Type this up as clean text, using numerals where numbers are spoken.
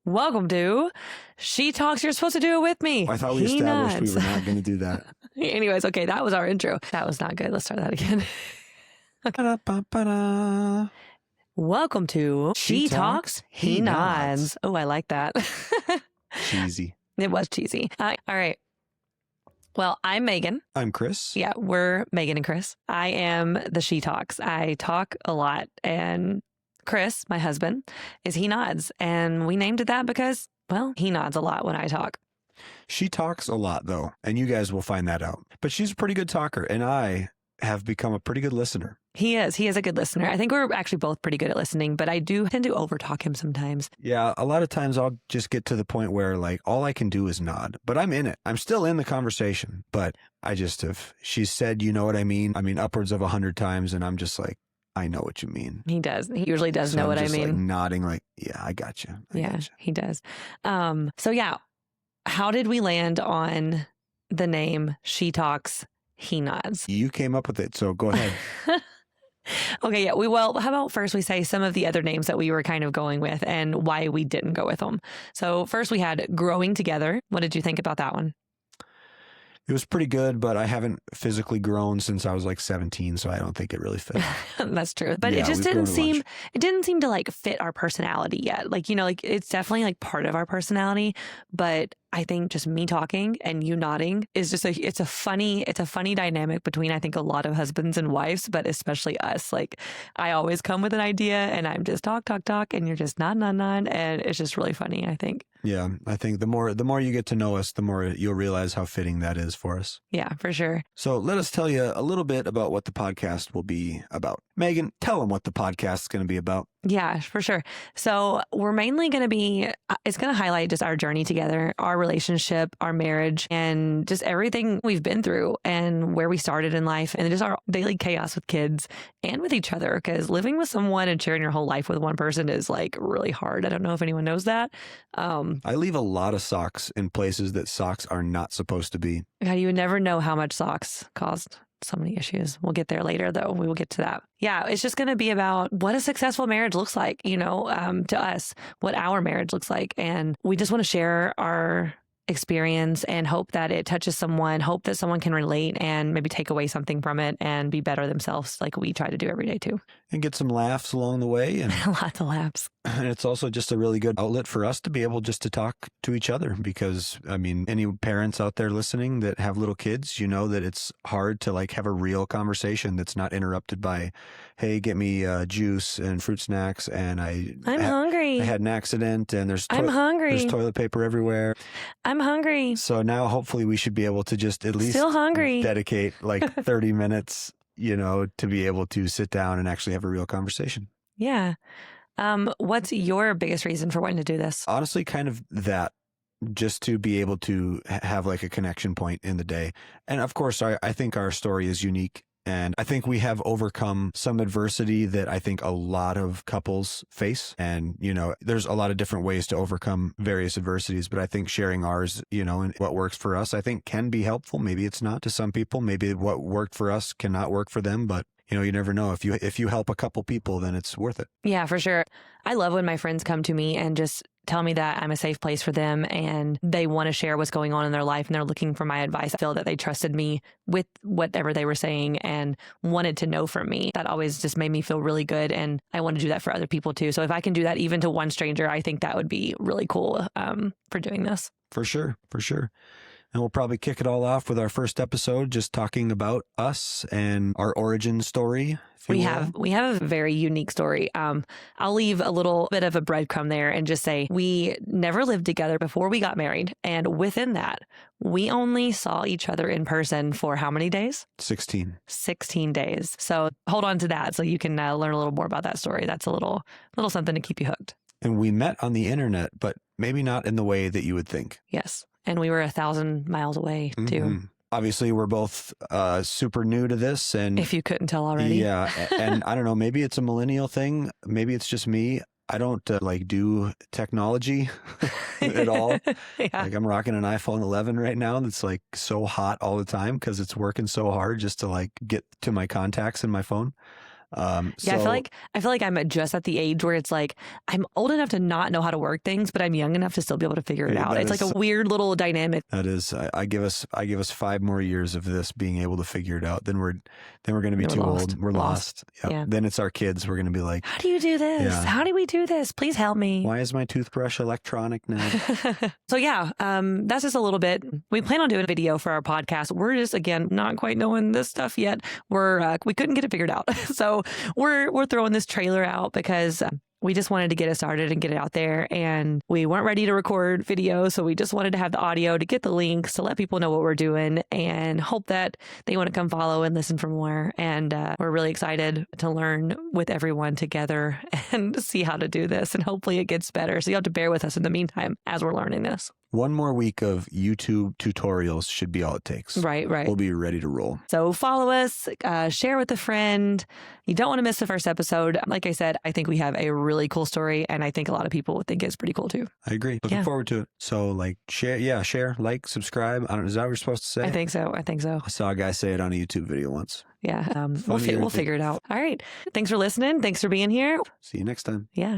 Welcome to She Talks. You're supposed to do it with me. I thought we He established nods. we were not going to do that. Anyways, okay, that was our intro. That was not good. Let's start that again. Ba-da-ba-ba-da. Welcome to She Talks, He He Nods. Nods. Oh, I like that. Cheesy. It was cheesy. All right. Well, I'm Megan. I'm Chris. Yeah, we're Megan and Chris. I am the She Talks. I talk a lot. And Chris, my husband, is He Nods. And we named it that because, well, he nods a lot when I talk. She talks a lot, though, and you guys will find that out. But she's a pretty good talker, and I have become a pretty good listener. He is. He is a good listener. I think we're actually both pretty good at listening, but I do tend to overtalk him sometimes. Yeah, a lot of times I'll just get to the point where, like, all I can do is nod. But I'm in it. I'm still in the conversation. But I just have, she's said, you know what I mean? upwards of 100 times, and I'm just like, I know what you mean. He does. He usually does So know I'm what I just, mean. like, nodding like, yeah, I got you. Yeah, he does. So yeah, how did we land on the name She Talks, He Nods? You came up with it, so go ahead. Okay, yeah. Well, how about first we say some of the other names that we were kind of going with and why we didn't go with them. So first we had Growing Together. What did you think about that one? It was pretty good, but I haven't physically grown since I was like 17, so I don't think it really fit. That's true. But Yeah, it just we've didn't grown a seem, bunch. it didn't seem to like fit our personality yet. Like, you know, like it's definitely like part of our personality, but I think just me talking and you nodding is just it's a funny dynamic between, I think, a lot of husbands and wives, but especially us. Like I always come with an idea and I'm just talk, and you're just nod. And it's just really funny, I think. Yeah, I think the more you get to know us, the more you'll realize how fitting that is for us. Yeah, for sure. So let us tell you a little bit about what the podcast will be about. Megan, tell them what the podcast is going to be about. Yeah, for sure. So we're mainly going to be, it's going to highlight just our journey together, our relationship, our marriage, and just everything we've been through and where we started in life and just our daily chaos with kids and with each other. Because living with someone and sharing your whole life with one person is like really hard. I don't know if anyone knows that. I leave a lot of socks in places that socks are not supposed to be. You would never know how much socks cost. So many issues. We'll get there later, though. We will get to that. Yeah, it's just going to be about what a successful marriage looks like, you know, to us, what our marriage looks like. And we just want to share our experience and hope that it touches someone, hope that someone can relate and maybe take away something from it and be better themselves like we try to do every day, too. And get some laughs along the way. And Lots of laughs. And it's also just a really good outlet for us to be able just to talk to each other because, I mean, any parents out there listening that have little kids, you know that it's hard to like have a real conversation that's not interrupted by, hey, get me juice and fruit snacks and I'm hungry. I had an accident and I'm hungry. There's toilet paper everywhere. I'm hungry. So now hopefully we should be able to just at least Still hungry. dedicate like 30 minutes, you know, to be able to sit down and actually have a real conversation. Yeah. What's your biggest reason for wanting to do this? Honestly, kind of that, just to be able to have like a connection point in the day. And of course, I think our story is unique. And I think we have overcome some adversity that I think a lot of couples face. And, you know, there's a lot of different ways to overcome various adversities, but I think sharing ours, you know, and what works for us, I think can be helpful. Maybe it's not to some people. Maybe what worked for us cannot work for them, but you know, you never know. If you help a couple people, then it's worth it. Yeah, for sure. I love when my friends come to me and just tell me that I'm a safe place for them and they want to share what's going on in their life and they're looking for my advice. I feel that they trusted me with whatever they were saying and wanted to know from me. That always just made me feel really good. And I want to do that for other people too. So if I can do that even to one stranger, I think that would be really cool for doing this. For sure. For sure. And we'll probably kick it all off with our first episode, just talking about us and our origin story. We have a very unique story. I'll leave a little bit of a breadcrumb there and just say we never lived together before we got married. And within that, we only saw each other in person for how many days? 16 days. So hold on to that so you can learn a little more about that story. That's a little something to keep you hooked. And we met on the internet, but maybe not in the way that you would think. Yes. And we were 1,000 miles away too. Mm-hmm. Obviously, we're both super new to this. And if you couldn't tell already. Yeah. And I don't know, maybe it's a millennial thing. Maybe it's just me. I don't like do technology at all. Yeah. Like I'm rocking an iPhone 11 right now. That's like so hot all the time because it's working so hard just to like get to my contacts in my phone. Yeah, I feel like I'm just at the age where it's like I'm old enough to not know how to work things, but I'm young enough to still be able to figure it out. It's like a weird little dynamic. That is, I give us 5 more years of this being able to figure it out. Then we're going to be too old. We're lost. Yep. Yeah. Then it's our kids. We're going to be like, how do you do this? Yeah. How do we do this? Please help me. Why is my toothbrush electronic now? So yeah, that's just a little bit. We plan on doing a video for our podcast. We're just, again, not quite knowing this stuff yet. We couldn't get it figured out. So we're throwing this trailer out because we just wanted to get it started and get it out there. And we weren't ready to record video. So we just wanted to have the audio to get the links to let people know what we're doing and hope that they want to come follow and listen for more. And we're really excited to learn with everyone together and see how to do this. And hopefully it gets better. So you have to bear with us in the meantime as we're learning this. 1 more week of YouTube tutorials should be all it takes. Right. We'll be ready to roll. So follow us, share with a friend. You don't want to miss the first episode. Like I said, I think we have a really cool story, and I think a lot of people would think it's pretty cool too. I agree. Looking forward to it. So share, like, subscribe. I don't know, is that what we're supposed to say? I think so. I saw a guy say it on a YouTube video once. Yeah. We'll figure it out. All right. Thanks for listening. Thanks for being here. See you next time. Yeah.